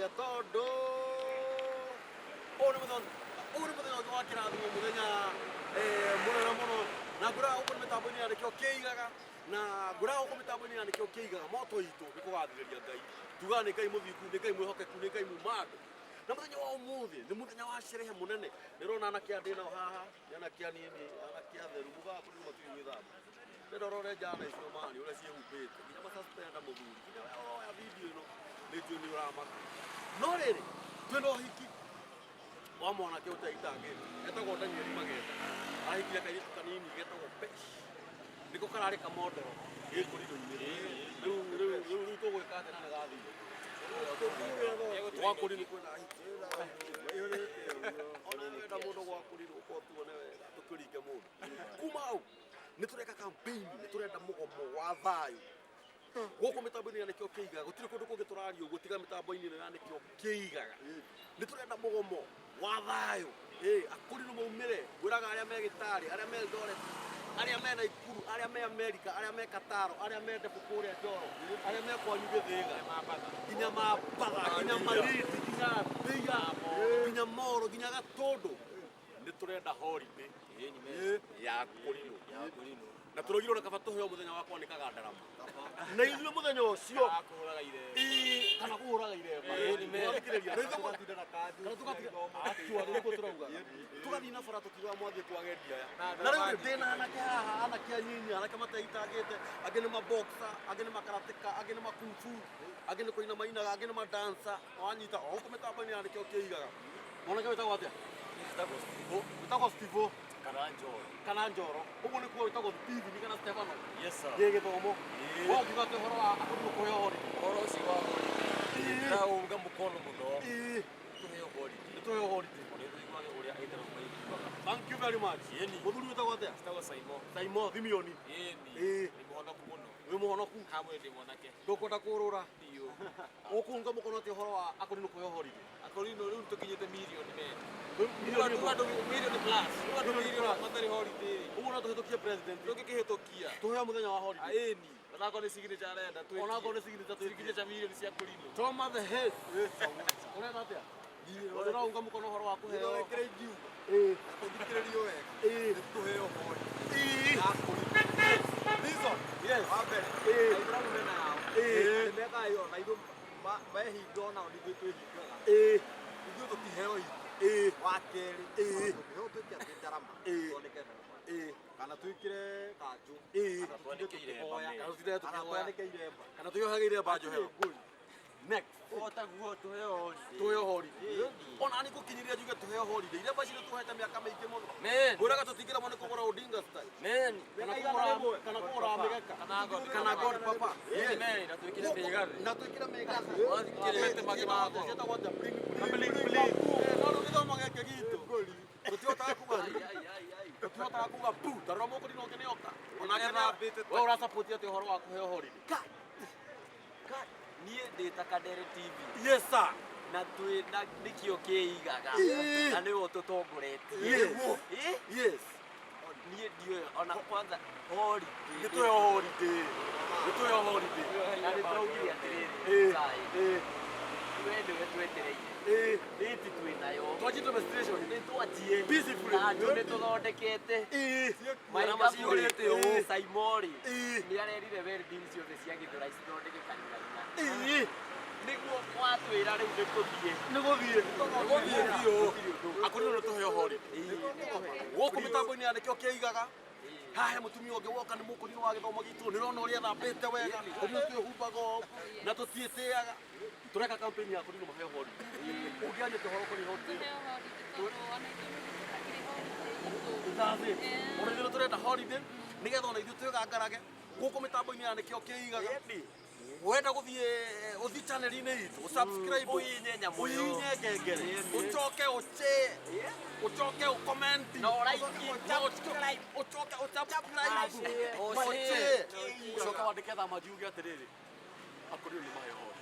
kwambĩrĩria tondũ ũyũ nĩ mũthenya ũngĩ wa kĩrathimo, mũthenya mũnene mũno, na ngũraga gũkũ nĩ mĩtambo-inĩ ya Nikio KIIGAGA, na ngũraga gũkũ mĩtambo-inĩ ya Nikio KIIGAGA, moto witũ nĩ kũgathĩrĩria Ngai, tugaga nĩ Ngai mũthingu, nĩ Ngai mwĩhokeku, nĩ Ngai mumandũ. Na mũthenya wa ũmũthĩ nĩ mũthenya wa sherehe mũnene. Nĩrona anake a ndĩ nao haha, nĩ anake anini, anake atheru, mugaga kũrĩ matuĩ gwĩthamba. Ndĩrora ũrĩa njana icio mani, ũrĩa ciĩhumbĩte, nginya macaspenda mũthuri, nginya woya video ĩno nĩ njũĩ nĩ ũramaka. No rĩrĩ, twĩna ũhiki wa mwanake ũtaitangĩte, etagwo Danieli Mageta, arahikire kairĩtu kanini getagwo Pesh, nĩko kararĩ kamondoro gĩkũrinũ-inĩ. Rĩu tũgwĩka atĩ na nĩgathire gwakũrinũ kwĩna ahiki, ona wenda mũndũ gwakũrinũ ũkorwo tuone wega tũkĩringe mũndũ. Kuma hau nĩ tũreka campaign, nĩ tũrenda mũgomo wa thayũ gũkũ mĩtambo-inĩ ya Nikio KIIGAGA. Gũtirĩ kũndũ kũngĩ tũraria ũguo tiga mĩtambo-inĩ ĩno ya Nikio KIIGAGA. Nĩ tũrenda mũgomo wa thayũ, akũrinũ maumĩre. Ngwĩraga arĩa me Gĩtarĩ, arĩa me Eldoret, arĩa me Naikuru, arĩa me Amerika, arĩa me Kataro, arĩa me Ndebũ kũrĩa Njoro, arĩa me kwanyu Gĩthĩga, nginya Mambatha, nginya Malindi, nginya Thĩga, nginya Moro, nginya Gatũndũ, nĩ tũrenda holiday ya akũrinũ. Na tũrugire ona kaba tũheo mũthenya wakwa nĩ kagandarama. Na ithuĩ mũthenya ũcio kana kũhũraga iremba. Tũgathiĩ na bara tũkiugaga mwathiĩ twageria aya. Na rĩu ndĩna anake haha, anake anyinyi, anake mateitangĩte, angĩ nĩ maboxa, angĩ nĩ makarateka, angĩ nĩ makumbu, angĩ nĩ kũina mainaga, angĩ nĩ madansa. Wanyita o gũkũ mĩtambo-inĩ ya Nikio KIIGAGA. Mwanake wĩtagwo atĩa? Wĩtagwo Steve kana Njoro. Ũguo nĩkuo wĩtagwo Steve kana Stefano. Yes sir. Gĩ gĩthomo. Wokiuga atĩ ũhoro wa akũrinũ kũheo holiday. Ũhoro ũcio wa holiday na ũga mũkono mũno. Tũheo holiday. Nĩ tũheo holiday. Ũrĩa aithĩra maiguaga. Thank you very much. Mũthuri wĩtagwo atĩa? Wĩtagwo Saimo Thimioni. Nĩ mũhonoku mũno. Wĩ mũhonoku? Hamwe ndĩ mwanake. Ndũkwenda kũrũra? Biũ. Ũkũnga mũkono atĩ ũhoro wa akũrinũ kũheo holiday. Akũrinũ rĩu tũkinyĩte mirioni mena. Milioni plus. Matarĩ holiday. Ũguo no tũhĩtũkie president. Tũngĩkĩhĩtũkia. Tũheo mũthenya wa holiday. Ĩni. Onakorwo nĩ signature arenda. Onakorwo nĩ signature mirioni cia akũrinũ. Toma the head. Ũrenda atĩa? Ũraunga mũkono ũhoro wa kũheo. Wĩkĩre ingiuga. Ũthikĩrĩrio wega. Tũheo holiday. Reason. Yes. Wambere. Aithĩramu mena yao. Nĩmekaga yo na ithuĩ mehinga ona ithuĩ twĩhingaga. Ithuĩ tũkĩheo ithuĩ. Wa kerĩ. Tũkĩheo twĩke atĩ ndarama. Tuoneke wega. Kana twĩkĩre kanjũ. Kana tũiohage iremba njohero. Next. Otaguo tũheo holiday. Tũheo holiday. Ona nĩ gũkinyĩria njuge tũheo holiday. Iremba ici tũhete mĩaka mĩingĩ mũno. Ngwĩraga tũtingĩremwo nĩ kũgũra Odinga style. Kana kũgũra mĩgeka. Kana God papa. Na twĩkĩre mĩgathĩ. Na twĩkĩre mĩgathĩ. Twĩkĩre mangĩ makwa. Ciĩtagwo atĩa? Bling. No rĩu gĩthomo gĩkĩ gitũ. Tũtihotaga kuga. Tũtihotaga kuga pu. Tarora mũkũrinũ ũngĩ nĩoka. Onake thambĩte. We ũrasupport atĩ ũhoro wa kũheo holiday. Niĩ ndĩta Kadere TV. Yes sir. Na twĩna Nikio KIIGAGA. Na nĩwe ũtũtongoretie. Yes. Niĩ ndiũĩ ona kwanza holiday. Nĩ tũheo holiday. Nĩ tũheo holiday. Na nĩ tũraugire atĩrĩrĩ. We nĩwe twetereire. Rĩti twĩnayo. Twanjie demonstration. Nĩ twanjie. Peacefully. Na andũ nĩ tũthondekete. Maina maciũrĩte ũũ. Saimori. Nĩ arerire welding ciothe cia Gĩthũrai cithondeke kanitha. Nĩguo mwatwĩra rĩu nĩ tũthiĩ. Nĩ gũthiĩ biũ. Akũrinũ nĩ tũheo holiday. Gũkũ mĩtambo-inĩ ya Nikio KIIGAGA. Haha he mũtumia ũngĩ woka nĩ mũkũrinũ wa gĩthomo gitũ. Nĩrona ũrĩa thambĩte wega. Ũguo twĩhumbaga ũũ na tũtiĩtĩaga. Tũreka campaign ya akũrinũ maheo holiday. Ũngĩania kĩhoro kũrĩ holiday. Ona ithuĩ tũrenda holiday nĩgetha ona ithuĩ twĩgangarage gũkũ mĩtambo-inĩ ya Nikio KIIGAGA. Wenda gũthiĩ channel-inĩ itũ, subscribe, ũhihinye nyamũ ĩyo, ũhihinye ngengere, ũcoke ũcomment, ũcoke ũsubscribe, ũcoke wandĩke thama njuge atĩrĩrĩ, akũrinũ nĩ maheo holiday.